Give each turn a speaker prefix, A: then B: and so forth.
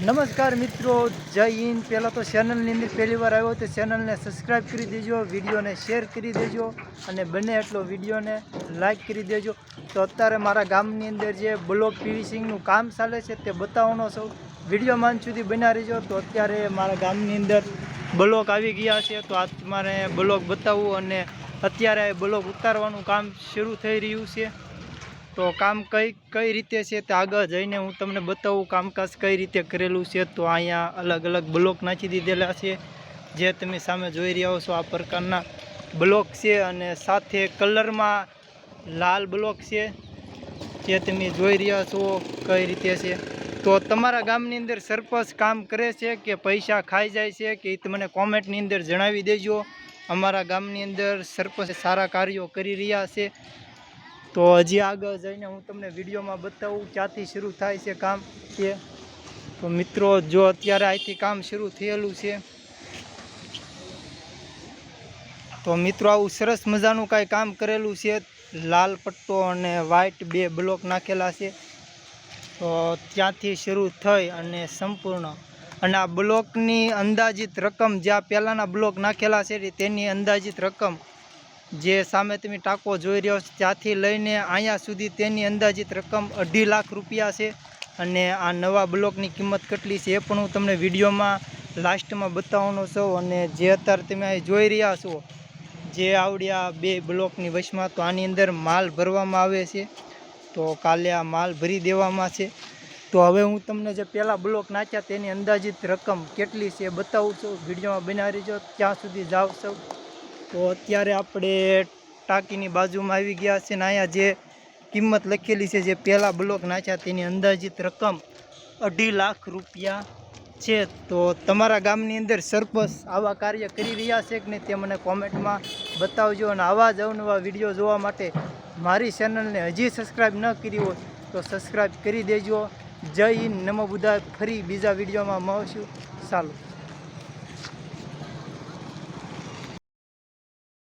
A: નમસ્કાર મિત્રો, જય હિન્દ। પહેલાં તો ચેનલની અંદર પહેલી વાર આવ્યો તો ચેનલને સબસ્ક્રાઈબ કરી દેજો, વિડીયોને શેર કરી દેજો અને બને એટલો વિડીયોને લાઈક કરી દેજો। તો અત્યારે મારા ગામની અંદર જે બ્લોક પીવીસિંગનું કામ ચાલે છે તે બતાવવાનો છું, વિડીયો માન સુધી બના રહેજો। તો અત્યારે મારા ગામની અંદર બ્લોક આવી ગયા છે, તો આ મારે બ્લોક બતાવવું અને અત્યારે બ્લોક ઉતારવાનું કામ શરૂ થઈ રહ્યું છે। તો કામ કઈ રીતે છે તે આગળ જઈને હું તમને બતાવું કામકાજ કઈ રીતે કરેલું છે। તો અહીંયા અલગ અલગ બ્લોક નાખી દીધેલા છે, જે તમે સામે જોઈ રહ્યા છો આ પ્રકારના બ્લોક છે અને સાથે કલરમાં લાલ બ્લોક છે, જે તમે જોઈ રહ્યા છો કઈ રીતે છે। તો તમારા ગામની અંદર સરપંચ કામ કરે છે કે પૈસા ખાઈ જાય છે કે એ તમને કોમેન્ટની અંદર જણાવી દેજો। અમારા ગામની અંદર સરપંચ સારા કાર્યો કરી રહ્યા છે। તો હજી આગળ જઈને હું તમને વિડીયોમાં બતાવું ક્યાંથી શરૂ થાય છે કામ એ। તો મિત્રો જો અત્યારે અહીંથી કામ શરૂ થયેલું છે, તો મિત્રો આવું સરસ મજાનું કાંઈ કામ કરેલું છે, લાલ પટ્ટો અને વ્હાઈટ બે બ્લોક નાખેલા છે। તો ત્યાંથી શરૂ થઈ અને સંપૂર્ણ અને આ બ્લોકની અંદાજિત રકમ જ્યાં પહેલાંના બ્લોક નાખેલા છે તેની અંદાજિત રકમ જે સામે તમે ટાંકો જોઈ રહ્યો છો ત્યાંથી લઈને અહીંયા સુધી તેની અંદાજિત રકમ 2.5 લાખ રૂપિયા છે। અને આ નવા બ્લોકની કિંમત કેટલી છે એ પણ હું તમને વિડીયોમાં લાસ્ટમાં બતાવવાનો છું। અને જે અત્યારે તમે અહીં જોઈ રહ્યા છો જે આવડ્યા બે બ્લોકની વચમાં, તો આની અંદર માલ ભરવામાં આવે છે। તો કાલે આ માલ ભરી દેવામાં છે। તો હવે હું તમને જે પહેલાં બ્લોક નાખ્યા તેની અંદાજિત રકમ કેટલી છે એ બતાવું છું, વિડીયોમાં બનાવી રહેજો, ત્યાં સુધી જાવ છો। તો અત્યારે આપણે ટાંકીની બાજુમાં આવી ગયા છે ને અહીંયા જે કિંમત લખેલી છે જે પહેલાં બ્લોક નાખ્યા તેની અંદાજિત રકમ 2.5 લાખ રૂપિયા છે। તો તમારા ગામની અંદર સરપંચ આવા કાર્ય કરી રહ્યા છે કે નહીં તે મને કોમેન્ટમાં બતાવજો। અને આવા જ અવનવા વિડીયો જોવા માટે મારી ચેનલને હજી સબસ્ક્રાઈબ ન કરી હોય તો સબસ્ક્રાઈબ કરી દેજો। જય હિન્દ, નમો બુદ્ધાય। ફરી બીજા વિડીયોમાં મળશું, ચાલો।